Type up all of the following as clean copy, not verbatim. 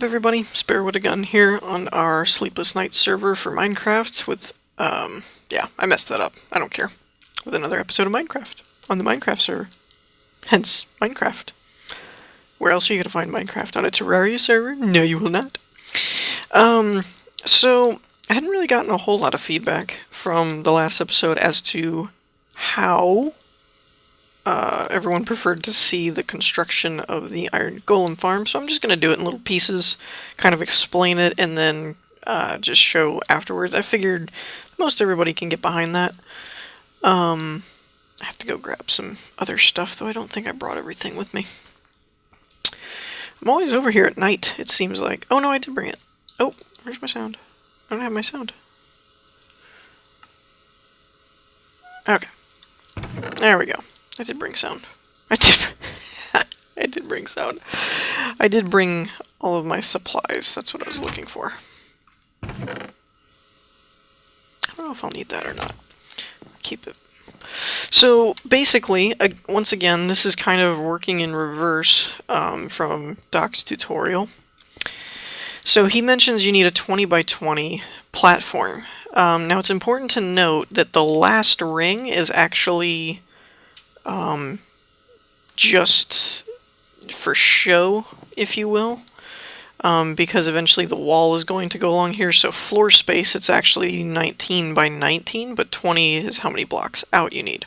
everybody? Sparewood again here on our Sleepless Night server for Minecraft with, yeah, I messed that up. I don't care. With another episode of Minecraft on the Minecraft server. Hence, Minecraft. Where else are you going to find Minecraft? On a Terraria server? No, you will not. So, I hadn't really gotten a whole lot of feedback from the last episode as to how everyone preferred to see the construction of the Iron Golem Farm, so I'm just going to do it in little pieces, kind of explain it, and then just show afterwards. I figured most everybody can get behind that. I have to go grab some other stuff, though I don't think I brought everything with me. I'm always over here at night, it seems like. Oh no, I did bring it. Oh, where's my sound? I don't have my sound. Okay. There we go. I did bring sound. I did bring sound. I did bring all of my supplies. That's what I was looking for. I don't know if I'll need that or not. Keep it. So basically, once again, this is kind of working in reverse from Doc's tutorial. So he mentions you need a 20 by 20 platform. Now it's important to note that the last ring is actually just for show, if you will, because eventually the wall is going to go along here. So floor space, it's actually 19 by 19, but 20 is how many blocks out you need.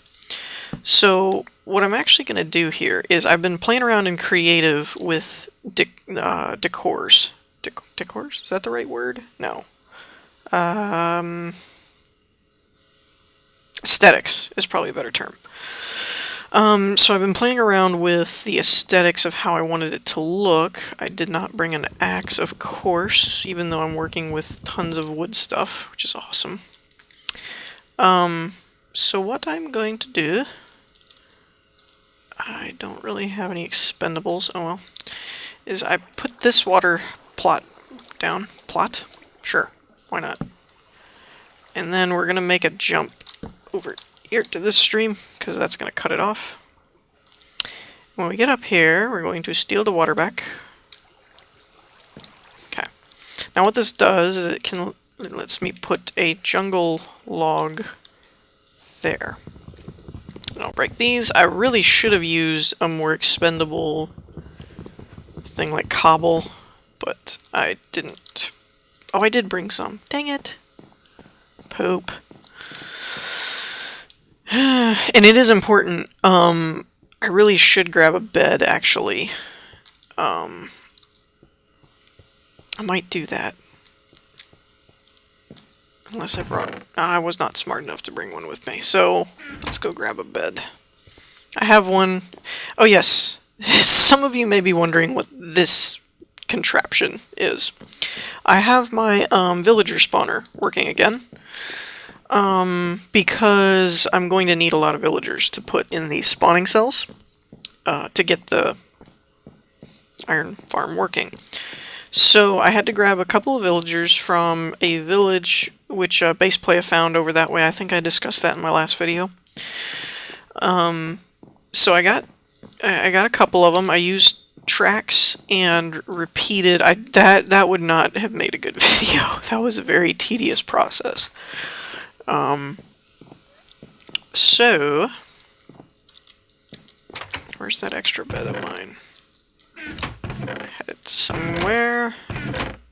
So what I'm actually going to do here is I've been playing around in creative with decors. Decors? Is that the right word? No. Aesthetics is probably a better term. So I've been playing around with the aesthetics of how I wanted it to look. I did not bring an axe, of course, even though I'm working with tons of wood stuff, which is awesome. So what I'm going to do, I don't really have any expendables, oh well, is I put this water plot down. Plot? Sure, why not? And then we're going to make a jump over here to this stream, because that's going to cut it off. When we get up here, we're going to steal the water back. Okay. Now what this does is it lets me put a jungle log there. And I'll break these. I really should have used a more expendable thing like cobble, but I didn't. Oh, I did bring some. Dang it. Poop. And it is important. I really should grab a bed, actually. I might do that. Unless I brought... I was not smart enough to bring one with me. So, let's go grab a bed. I have one... Oh, yes. Some of you may be wondering what this contraption is. I have my villager spawner working again. Because I'm going to need a lot of villagers to put in these spawning cells to get the iron farm working. So I had to grab a couple of villagers from a village which Baseplay found over that way. I think I discussed that in my last video. So I got a couple of them. I used tracks and repeated. That would not have made a good video. That was a very tedious process. So, where's that extra bed of mine? I had it somewhere.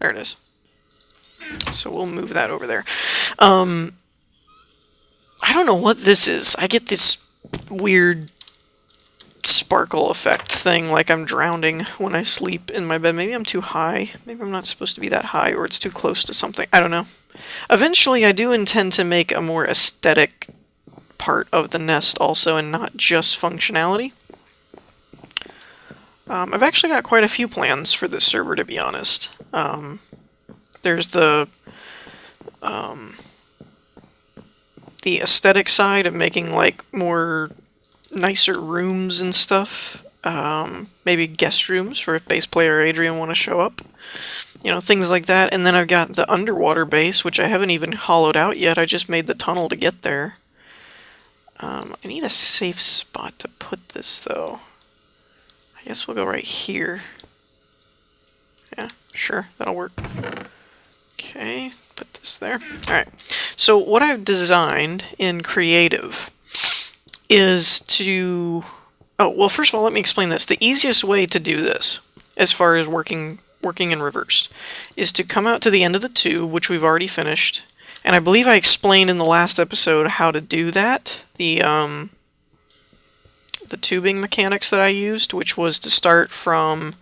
There it is. So we'll move that over there. I don't know what this is. I get this weird sparkle effect thing, like I'm drowning when I sleep in my bed. Maybe I'm too high. Maybe I'm not supposed to be that high, or it's too close to something. I don't know. Eventually, I do intend to make a more aesthetic part of the nest also, and not just functionality. I've actually got quite a few plans for this server, to be honest. There's the aesthetic side of making, like, more nicer rooms and stuff. Maybe guest rooms for if bass player Adrian want to show up. You know, things like that. And then I've got the underwater base, which I haven't even hollowed out yet. I just made the tunnel to get there. I need a safe spot to put this, though. I guess we'll go right here. Yeah, Sure, that'll work. Okay, put this there. Alright, so what I've designed in Creative is to... Oh, well, first of all, let me explain this. The easiest way to do this, as far as working in reverse, is to come out to the end of the tube, which we've already finished, and I believe I explained in the last episode how to do that. The tubing mechanics that I used, which was to start from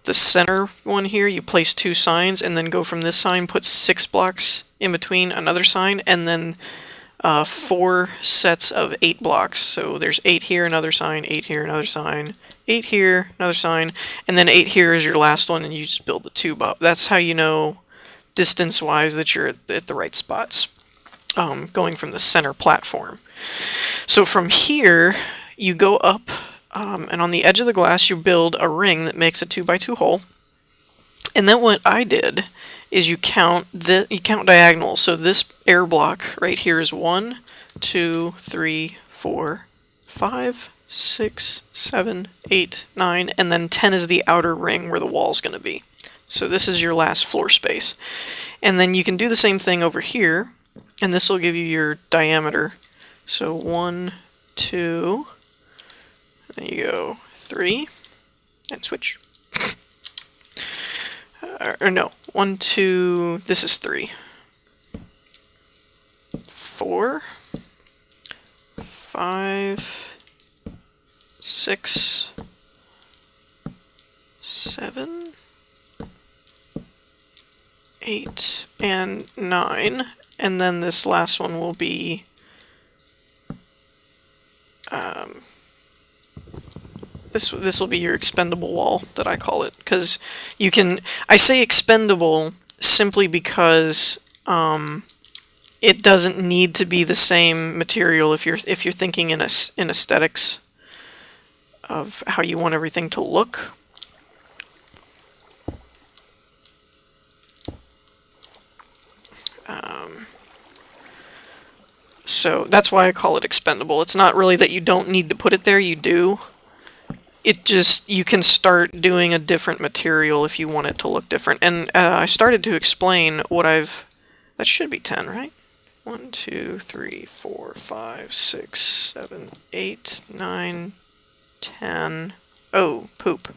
the center one here, you place 2 signs, and then go from this sign, put 6 blocks in between another sign, and then 4 sets of 8 blocks. So there's 8 here, another sign, 8 here, another sign, 8 here, another sign, and then 8 here is your last one, and you just build the tube up. That's how you know, distance-wise, that you're at the right spots, going from the center platform. So from here, you go up, and on the edge of the glass you build a ring that makes a 2x2 hole. And then what I did is you count diagonal. So this air block right here is 1, 2, 3, 4, 5, 6, 7, 8, 9, and then 10 is the outer ring where the wall's going to be. So this is your last floor space. And then you can do the same thing over here, and this will give you your diameter. So 1, 2, there you go, 3, and switch. Or no, 1, 2, this is 3. 4, 5, 6, 7, 8, and 9. And then this last one will be this will be your expendable wall, that I call it, because you can... I say expendable simply because it doesn't need to be the same material if you're thinking in aesthetics of how you want everything to look. So that's why I call it expendable. It's not really that you don't need to put it there, you do. It just, you can start doing a different material if you want it to look different. And I started to explain what I've... That should be 10, right? 1, 2, 3, 4, 5, 6, 7, 8, 9, 10. Oh, poop.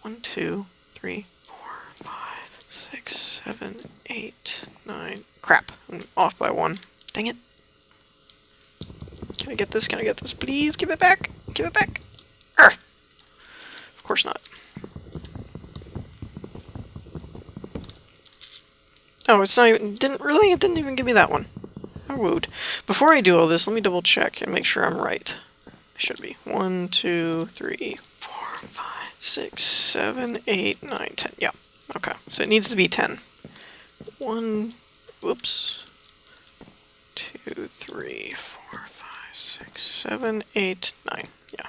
1, 2, 3, 4, 5, 6, 7, 8, 9. Crap. I'm off by 1. Dang it. Can I get this? Can I get this? Please give it back. Give it back. Arr! Of course not. Oh, it's not even... It didn't even give me that one. I wooed. Before I do all this, let me double check and make sure I'm right. I should be. 1, 2, 3, 4, 5, 6, 7, 8, 9, 10. Yeah. Okay. So it needs to be 10. 1... Whoops. 2, 3, 4, 5, 6, 7, 8, 9. Yeah.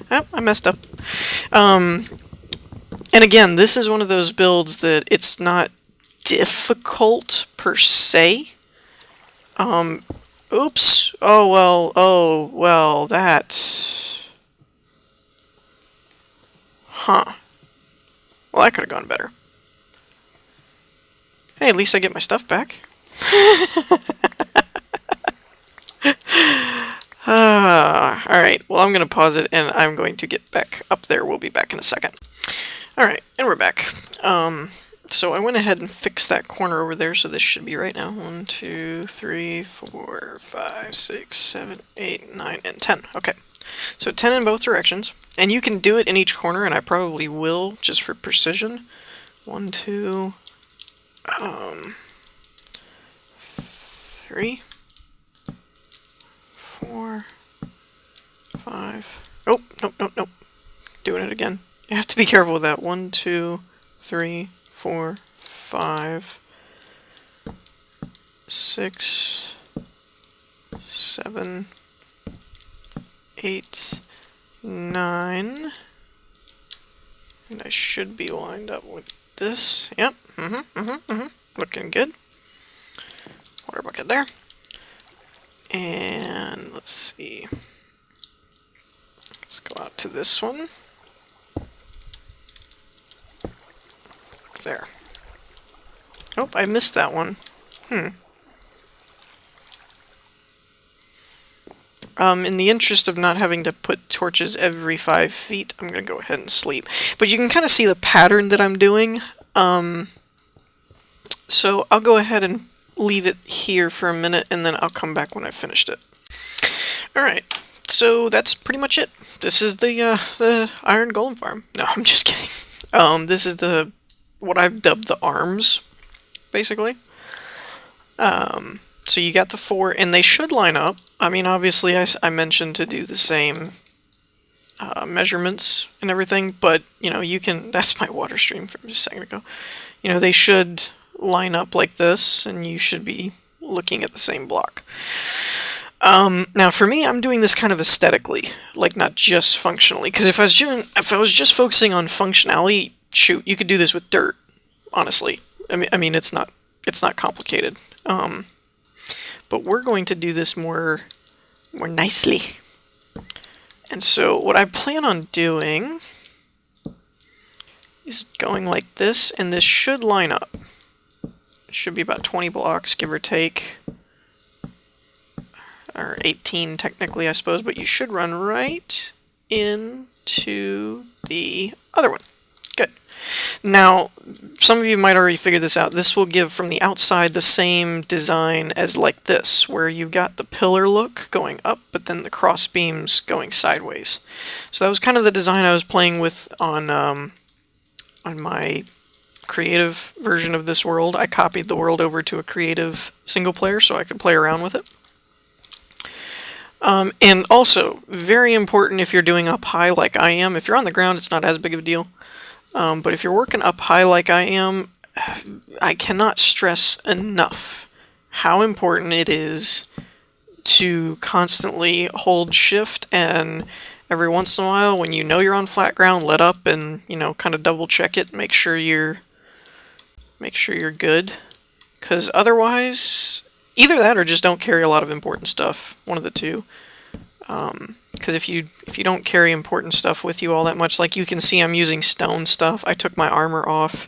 Oh, I messed up. And again, this is one of those builds that it's not difficult per se. Oops. Oh well, that... Huh. Well, that could have gone better. Hey, at least I get my stuff back. Alright, well, I'm going to pause it, and I'm going to get back up there. We'll be back in a second. Alright, and we're back. So I went ahead and fixed that corner over there, so this should be right now. 1, 2, 3, 4, 5, 6, 7, 8, 9, and 10. Okay, so 10 in both directions. And you can do it in each corner, and I probably will, just for precision. 1, 2, 3, 4, 5. Oh, nope. Doing it again. You have to be careful with that. 1, 2, 3, 4, 5, 6, 7, 8, 9. And I should be lined up with this. Yep. Looking good. Water bucket there. And let's see. Let's go out to this one. Look there. Oh, I missed that one. In the interest of not having to put torches every 5 feet, I'm going to go ahead and sleep. But you can kind of see the pattern that I'm doing. So I'll go ahead and leave it here for a minute, and then I'll come back when I've finished it. Alright, so that's pretty much it. This is the Iron Golem Farm. No, I'm just kidding. This is what I've dubbed the arms, basically. So you got the 4, and they should line up. I mean, obviously, I mentioned to do the same measurements and everything, but, you know, you can... That's my water stream from just a second ago. You know, they should line up like this, and you should be looking at the same block. Now, for me, I'm doing this kind of aesthetically, like, not just functionally, because if I was just focusing on functionality, shoot, you could do this with dirt, honestly. I mean, it's not complicated. But we're going to do this more nicely. And so what I plan on doing is going like this, and this should line up. It should be about 20 blocks, give or take. Or 18 technically, I suppose, but you should run right into the other one. Good. Now, some of you might already figure this out. This will give from the outside the same design as like this, where you've got the pillar look going up, but then the cross beams going sideways. So that was kind of the design I was playing with on my creative version of this world. I copied the world over to a creative single player so I could play around with it. And also, very important if you're doing up high like I am. If you're on the ground, it's not as big of a deal. But if you're working up high like I am, I cannot stress enough how important it is to constantly hold shift, and every once in a while, when you know you're on flat ground, let up and, you know, kind of double check it, make sure you're good. Because otherwise, either that or just don't carry a lot of important stuff. One of the two. Because if you don't carry important stuff with you all that much, like you can see I'm using stone stuff. I took my armor off.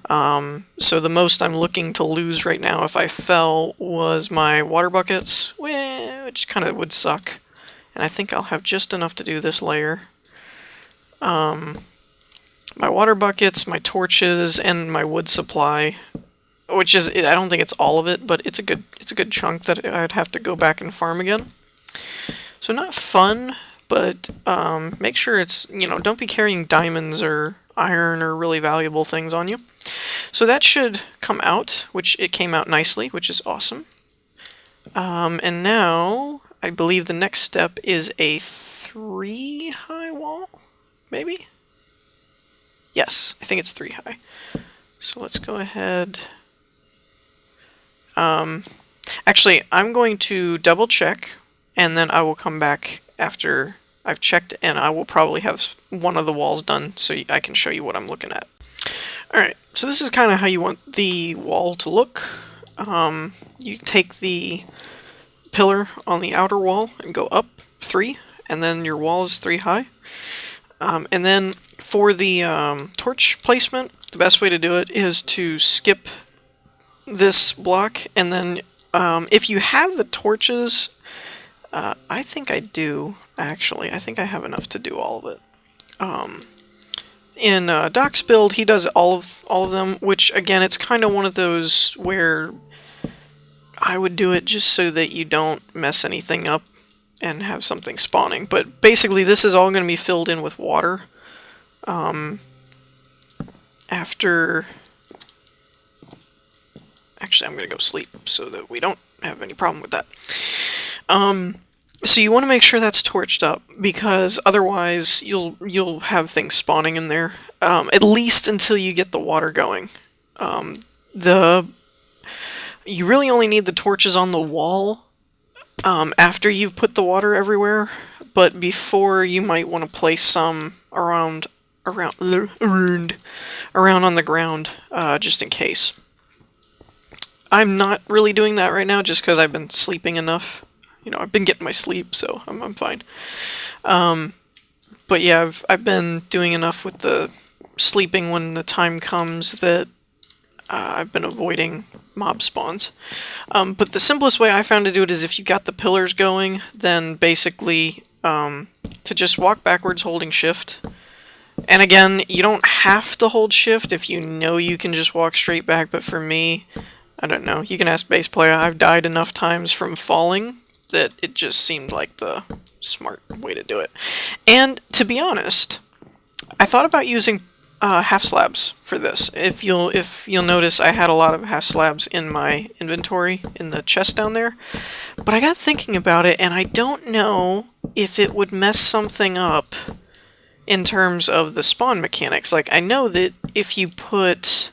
So the most I'm looking to lose right now if I fell was my water buckets, which kind of would suck. And I think I'll have just enough to do this layer. My water buckets, my torches, and my wood supply, which is, I don't think it's all of it, but it's a good chunk that I'd have to go back and farm again. So not fun, but make sure it's, you know, don't be carrying diamonds or iron or really valuable things on you. So that should come out, which it came out nicely, which is awesome. And now I believe the next step is a 3 high wall, maybe? Yes, I think it's 3 high. So let's go ahead. Actually, I'm going to double check, and then I will come back after I've checked, and I will probably have one of the walls done so I can show you what I'm looking at. Alright, so this is kind of how you want the wall to look. You take the pillar on the outer wall and go up 3, and then your wall is 3 high. And then for the torch placement, the best way to do it is to skip this block, and then if you have the torches, I think I do, actually. I think I have enough to do all of it. In Doc's build, he does all of them, which, again, it's kind of one of those where I would do it just so that you don't mess anything up and have something spawning. But basically, this is all going to be filled in with water. After... Actually, I'm going to go sleep so that we don't have any problem with that. So you want to make sure that's torched up, because otherwise you'll have things spawning in there, at least until you get the water going. You really only need the torches on the wall after you've put the water everywhere, but before you might want to place some around on the ground, just in case. I'm not really doing that right now just because I've been sleeping enough. You know, I've been getting my sleep, so I'm fine. But yeah, I've been doing enough with the sleeping when the time comes that I've been avoiding mob spawns. But the simplest way I found to do it is if you got the pillars going, then basically to just walk backwards holding shift. And again, you don't have to hold shift if you know you can just walk straight back, but for me, I don't know. You can ask base player. I've died enough times from falling that it just seemed like the smart way to do it. And to be honest, I thought about using half slabs for this. If you'll notice, I had a lot of half slabs in my inventory in the chest down there, but I got thinking about it, and I don't know if it would mess something up in terms of the spawn mechanics. Like, I know that if you put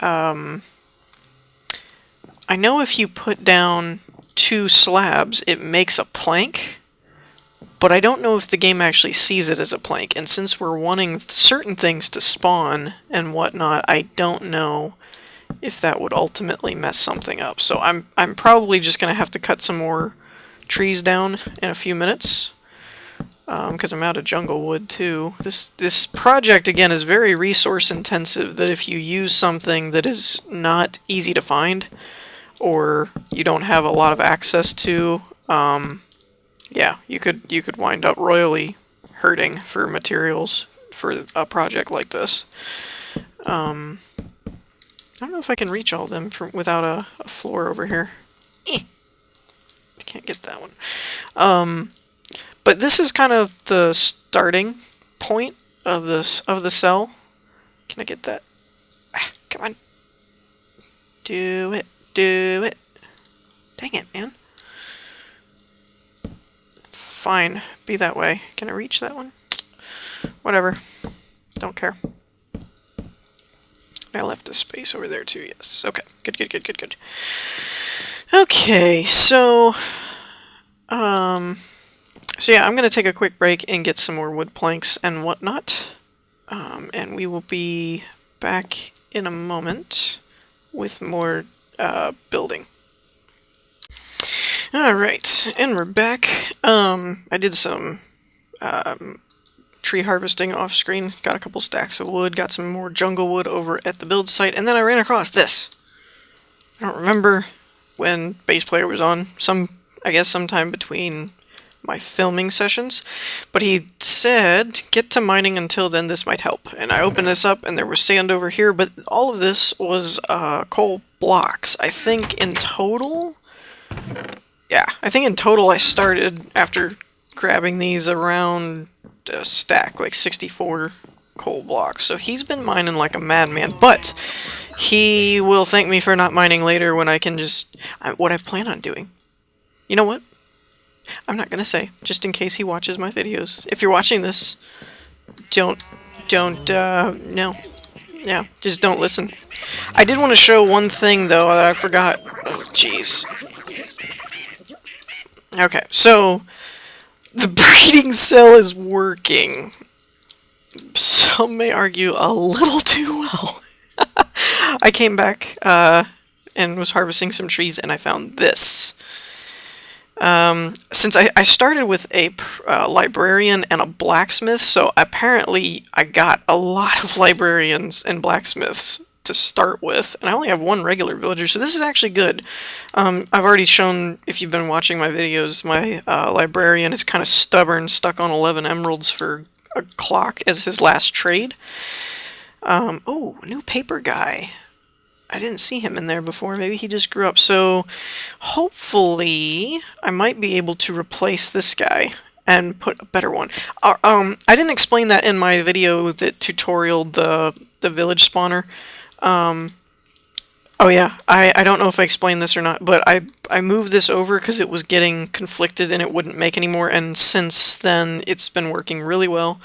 I know if you put down 2 slabs, it makes a plank, but I don't know if the game actually sees it as a plank, and since we're wanting certain things to spawn and whatnot, I don't know if that would ultimately mess something up. So I'm probably just going to have to cut some more trees down in a few minutes, because I'm out of jungle wood too. This project, again, is very resource intensive, that if you use something that is not easy to find, or you don't have a lot of access to, yeah, you could wind up royally hurting for materials for a project like this. I don't know if I can reach all of them without a floor over here. I can't get that one. But this is kind of the starting point of the cell. Can I get that? Come on. Do it. Do it. Dang it, man. Fine. Be that way. Can I reach that one? Whatever. Don't care. I left a space over there too, yes. Okay. Good, good, good, good, good. Okay, so yeah, I'm going to take a quick break and get some more wood planks and whatnot. And we will be back in a moment with more building. Alright, and we're back. I did some tree harvesting off screen, got a couple stacks of wood, got some more jungle wood over at the build site, and then I ran across this. I don't remember when base player was on, I guess sometime between my filming sessions, but he said, get to mining until then, this might help. And I opened this up and there was sand over here, but all of this was coal blocks. I think in total, yeah, I started, after grabbing these, around a stack, like 64 coal blocks. So he's been mining like a madman, but he will thank me for not mining later when I can just, what I plan on doing. You know what? I'm not gonna say, just in case he watches my videos. If you're watching this, no. Yeah, just don't listen. I did want to show one thing, though, that I forgot. Oh, jeez. Okay, so the breeding cell is working. Some may argue a little too well. I came back and was harvesting some trees, and I found this. Since I started with a librarian and a blacksmith, so apparently I got a lot of librarians and blacksmiths to start with, and I only have one regular villager, so this is actually good. I've already shown, if you've been watching my videos, my librarian is kind of stubborn, stuck on 11 emeralds for a clock as his last trade. Oh, new paper guy. I didn't see him in there before. Maybe he just grew up. So hopefully I might be able to replace this guy and put a better one. I didn't explain that in my video that tutorialed the village spawner. Oh yeah, I don't know if I explained this or not, but I moved this over because it was getting conflicted and it wouldn't make anymore, and since then it's been working really well.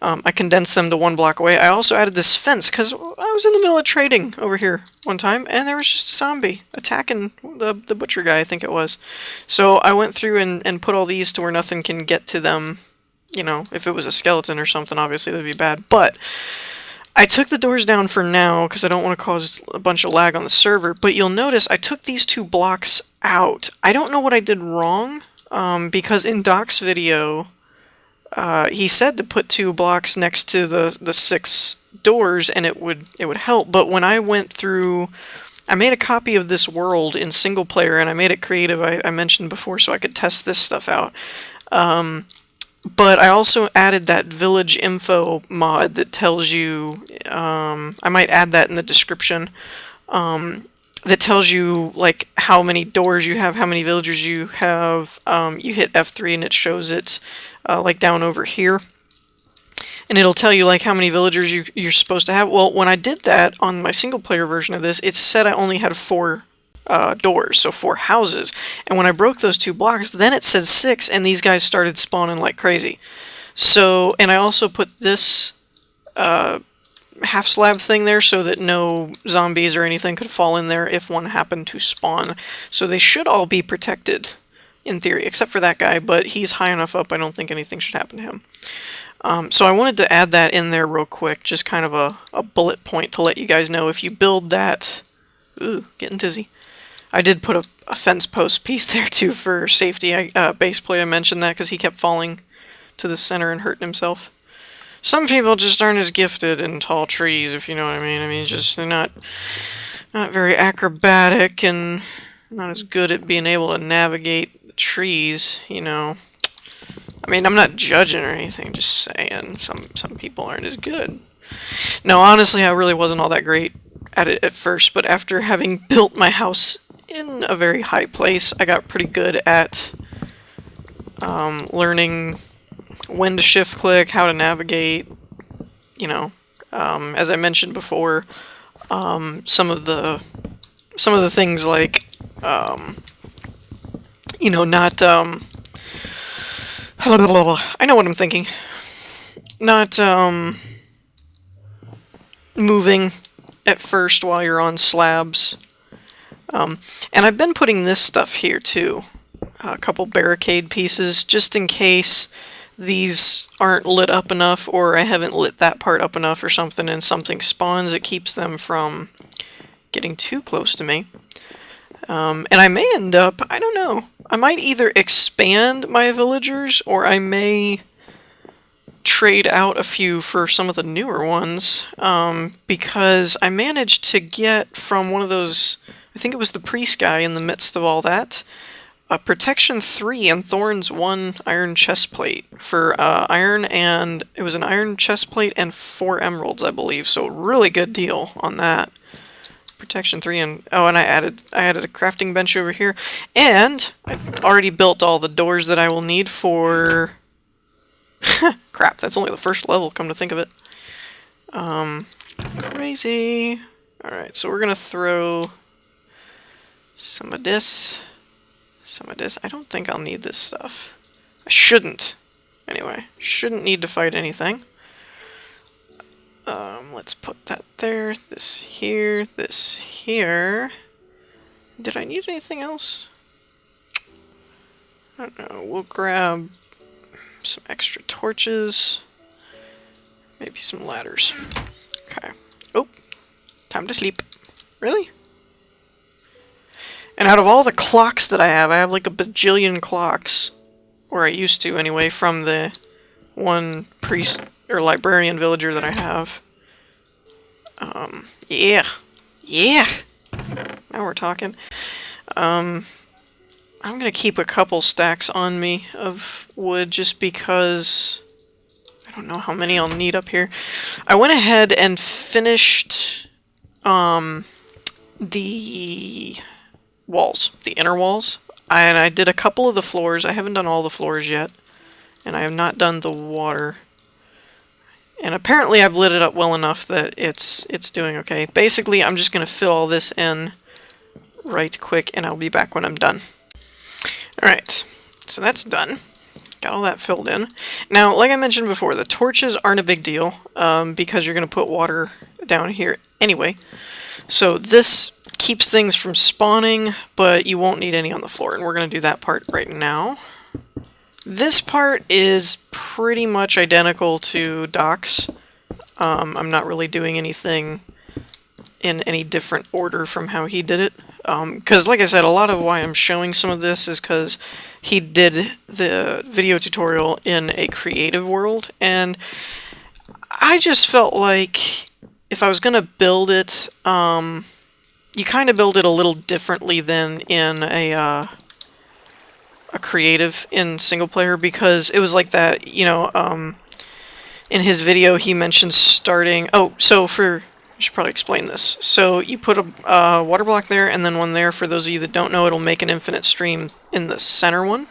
I condensed them to 1 block away. I also added this fence because I was in the middle of trading over here one time, and there was just a zombie attacking the butcher guy, I think it was. So I went through and put all these to where nothing can get to them. You know, if it was a skeleton or something, obviously that'd be bad. But I took the doors down for now because I don't want to cause a bunch of lag on the server. But you'll notice I took these 2 blocks out. I don't know what I did wrong, because in Doc's video, he said to put 2 blocks next to the 6 doors and it would help. But when I went through, I made a copy of this world in single player, and I made it creative, I mentioned before, so I could test this stuff out. But I also added that village info mod that tells you, I might add that in the description, that tells you like how many doors you have, how many villagers you have. You hit F3 and it shows it like down over here. And it'll tell you like how many villagers you're supposed to have. Well, when I did that on my single player version of this, it said I only had 4 doors, so 4 houses. And when I broke those 2 blocks, then it said 6, and these guys started spawning like crazy. So, and I also put this half slab thing there so that no zombies or anything could fall in there if one happened to spawn. So they should all be protected in theory, except for that guy, but he's high enough up I don't think anything should happen to him. So I wanted to add that in there real quick, just kind of a bullet point to let you guys know if you build that. Ooh, getting dizzy. I did put a fence post piece there too for safety. Baseplay, I mentioned that because he kept falling to the center and hurting himself. Some people just aren't as gifted in tall trees, if you know what I mean. I mean, just they're not very acrobatic and not as good at being able to navigate the trees, you know. I mean, I'm not judging or anything, just saying some people aren't as good. No, honestly, I really wasn't all that great at it at first, but after having built my house in a very high place, I got pretty good at learning when to shift click, how to navigate, you know. As I mentioned before, some of the things like, you know, not, I know what I'm thinking. Not, moving at first while you're on slabs. And I've been putting this stuff here too. A couple barricade pieces, just in case these aren't lit up enough, or I haven't lit that part up enough or something, and something spawns, it keeps them from getting too close to me. And I may end up, I don't know, I might either expand my villagers, or I may trade out a few for some of the newer ones, because I managed to get from one of those, I think it was the priest guy in the midst of all that, a protection 3 and thorns 1 iron chestplate for iron, and it was an iron chestplate and 4 emeralds, I believe, so really good deal on that. Protection 3 and oh, and I added a crafting bench over here, and I've already built all the doors that I will need for crap, that's only the first level, come to think of it. Crazy. Alright, so we're gonna throw some of this. I don't think I'll need this stuff. I shouldn't. Anyway, shouldn't need to fight anything. Let's put that there, this here, this here. Did I need anything else? I don't know, we'll grab some extra torches, maybe some ladders. Okay. Oh, time to sleep. Really? And out of all the clocks that I have like a bajillion clocks, or I used to anyway, from the one priest or librarian villager that I have. Yeah. Now we're talking. I'm gonna keep a couple stacks on me of wood just because I don't know how many I'll need up here. I went ahead and finished the walls, the inner walls, and I did a couple of the floors. I haven't done all the floors yet, and I have not done the water. And apparently I've lit it up well enough that it's doing okay. Basically, I'm just going to fill all this in right quick, and I'll be back when I'm done. Alright, so that's done. Got all that filled in. Now, like I mentioned before, the torches aren't a big deal, because you're going to put water down here anyway. So this keeps things from spawning, but you won't need any on the floor, and we're going to do that part right now. This part is pretty much identical to Doc's. I'm not really doing anything in any different order from how he did it. Because, like I said, a lot of why I'm showing some of this is because he did the video tutorial in a creative world, and I just felt like if I was going to build it, you kind of build it a little differently than in a creative in single player, because it was like that, you know, in his video he mentions starting... Oh, so I should probably explain this. So you put a water block there and then one there. For those of you that don't know, it'll make an infinite stream in the center one.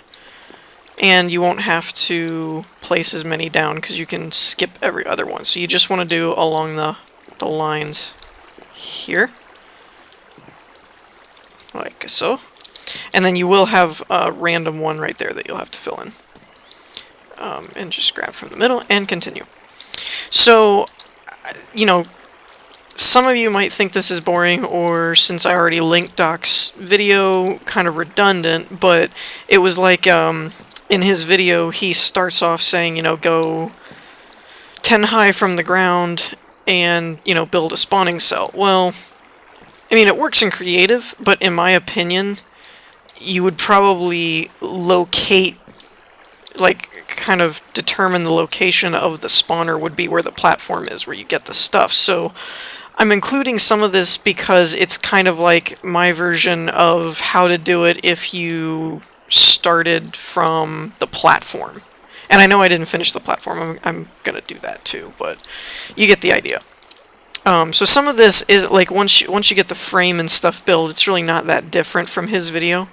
And you won't have to place as many down because you can skip every other one. So you just want to do along the lines here. Like so. And then you will have a random one right there that you'll have to fill in. And just grab from the middle and continue. So, you know, some of you might think this is boring, or since I already linked Doc's video, kind of redundant, but it was like, in his video, he starts off saying, you know, go 10 high from the ground and, you know, build a spawning cell. Well, I mean, it works in creative, but in my opinion, you would probably locate, like, kind of determine the location of the spawner would be where the platform is, where you get the stuff. So I'm including some of this because it's kind of like my version of how to do it if you started from the platform. And I know I didn't finish the platform. I'm gonna do that too, but you get the idea. So some of this is like once you get the frame and stuff built, it's really not that different from his video.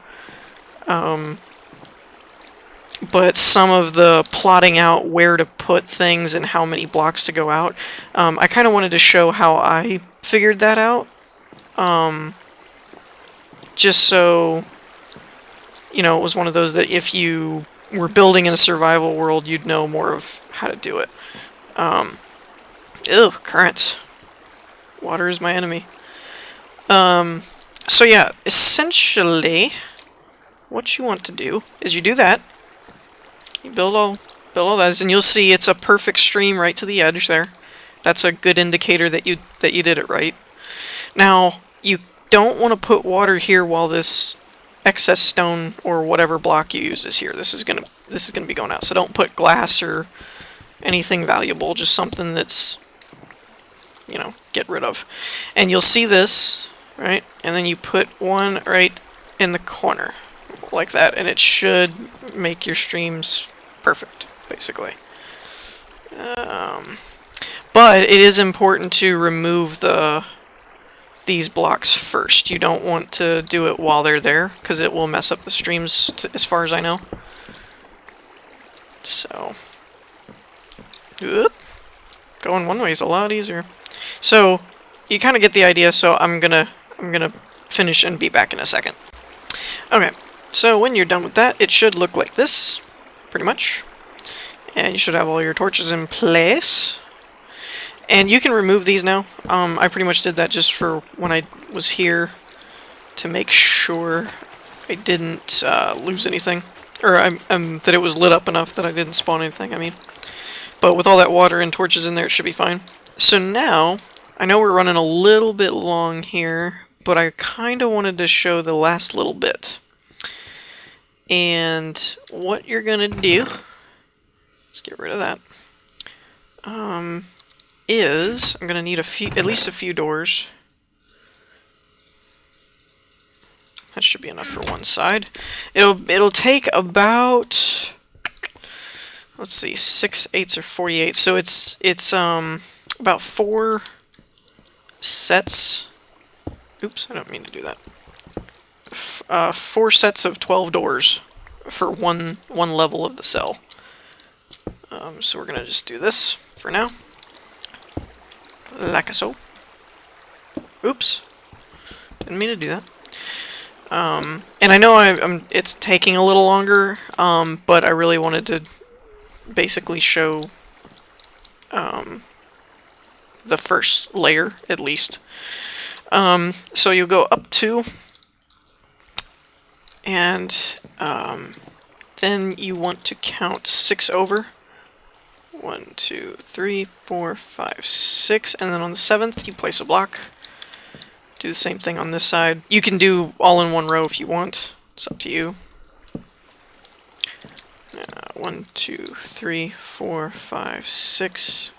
But some of the plotting out where to put things and how many blocks to go out, I kind of wanted to show how I figured that out. Just so, you know, it was one of those that if you were building in a survival world, you'd know more of how to do it. Ew, currents. Water is my enemy. So yeah, essentially, what you want to do is you do that. You build all that, and you'll see it's a perfect stream right to the edge there. That's a good indicator that you did it right. Now, you don't want to put water here while this excess stone or whatever block you use is here. This is gonna be going out. So don't put glass or anything valuable, just something that's, you know, get rid of. And you'll see this, right? And then you put one right in the corner like that, and it should make your streams perfect, basically. But it is important to remove these blocks first. You don't want to do it while they're there, because it will mess up the streams, as far as I know. So, going one way is a lot easier. So you kind of get the idea. So I'm gonna finish and be back in a second. Okay. So when you're done with that, it should look like this, pretty much. And you should have all your torches in place. And you can remove these now. I pretty much did that just for when I was here to make sure I didn't lose anything. Or that it was lit up enough that I didn't spawn anything, I mean. But with all that water and torches in there, it should be fine. So now, I know we're running a little bit long here, but I kind of wanted to show the last little bit. And what you're gonna do, let's get rid of that, is I'm gonna need at least a few doors. That should be enough for one side. It'll take about, let's see, 6 8s are 48. So it's about 4 sets. Oops, I don't mean to do that. 4 sets of 12 doors for one level of the cell. So we're gonna just do this for now, like so. Oops, didn't mean to do that. And I know it's taking a little longer, but I really wanted to basically show the first layer at least. So you'll go up 2. And then you want to count 6 over. 1, 2, 3, 4, 5, 6, and then on the 7th you place a block. Do the same thing on this side. You can do all in one row if you want. It's up to you. 1, 2, 3, 4, 5, 6.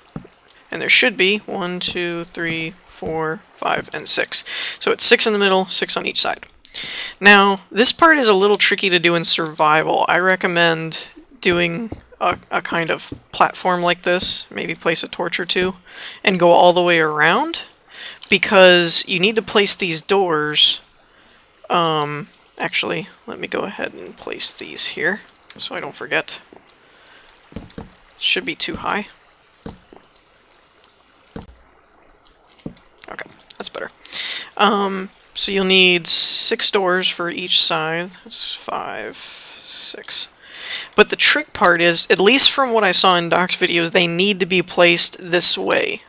And there should be 1, 2, 3, 4, 5, and 6. So it's 6 in the middle, 6 on each side. Now, this part is a little tricky to do in survival. I recommend doing a kind of platform like this, maybe place a torch or two, and go all the way around, because you need to place these doors. Actually, let me go ahead and place these here, so I don't forget. Should be too high. Okay, that's better. So you'll need 6 doors for each side. That's 5, 6. But the trick part is, at least from what I saw in Doc's videos, they need to be placed this way.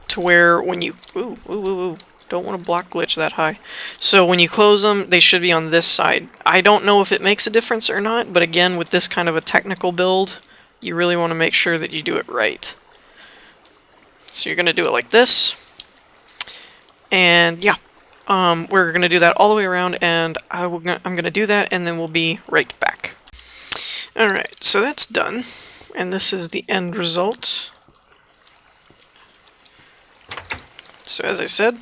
To where when you... Ooh. Don't want to block glitch that high. So when you close them, they should be on this side. I don't know if it makes a difference or not, but again, with this kind of a technical build, you really want to make sure that you do it right. So you're going to do it like this. And yeah, we're going to do that all the way around, and I'm going to do that, and then we'll be right back. Alright, so that's done, and this is the end result. So as I said,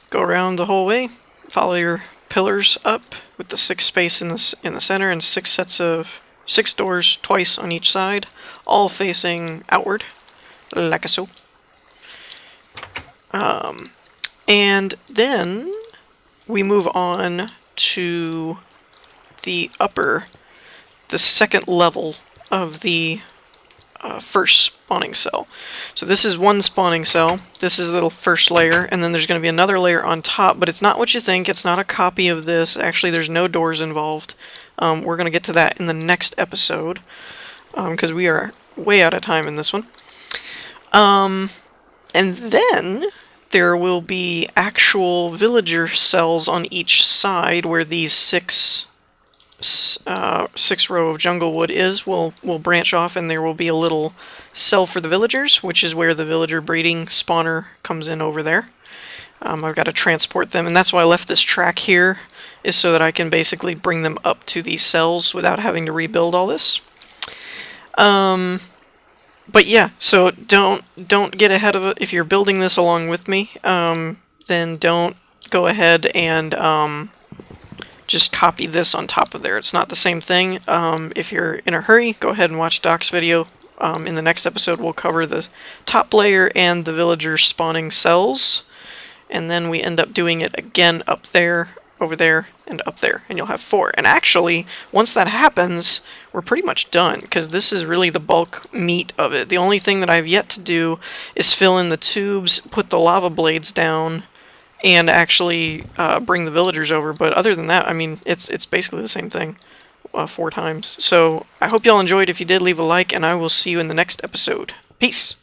go around the whole way, follow your pillars up with the 6 space in the center, and 6 doors twice on each side, all facing outward, like so. And then we move on to the second level of the first spawning cell. So this is one spawning cell, this is the first layer, and then there's going to be another layer on top, but it's not what you think, it's not a copy of this. Actually, there's no doors involved. We're going to get to that in the next episode, because we are way out of time in this one. And then there will be actual villager cells on each side where these 6 row of jungle wood will branch off, and there will be a little cell for the villagers, which is where the villager breeding spawner comes in over there. I've got to transport them, and that's why I left this track here, is so that I can basically bring them up to these cells without having to rebuild all this. But yeah, so don't get ahead of it. If you're building this along with me, then don't go ahead and just copy this on top of there. It's not the same thing. If you're in a hurry, go ahead and watch Doc's video. In the next episode, we'll cover the top layer and the villager spawning cells, and then we end up doing it again up there, over there, and up there, and you'll have 4. And actually, once that happens, we're pretty much done, because this is really the bulk meat of it. The only thing that I've yet to do is fill in the tubes, put the lava blades down, and actually bring the villagers over. But other than that, I mean, it's basically the same thing 4 times. So I hope y'all enjoyed. If you did, leave a like, and I will see you in the next episode. Peace!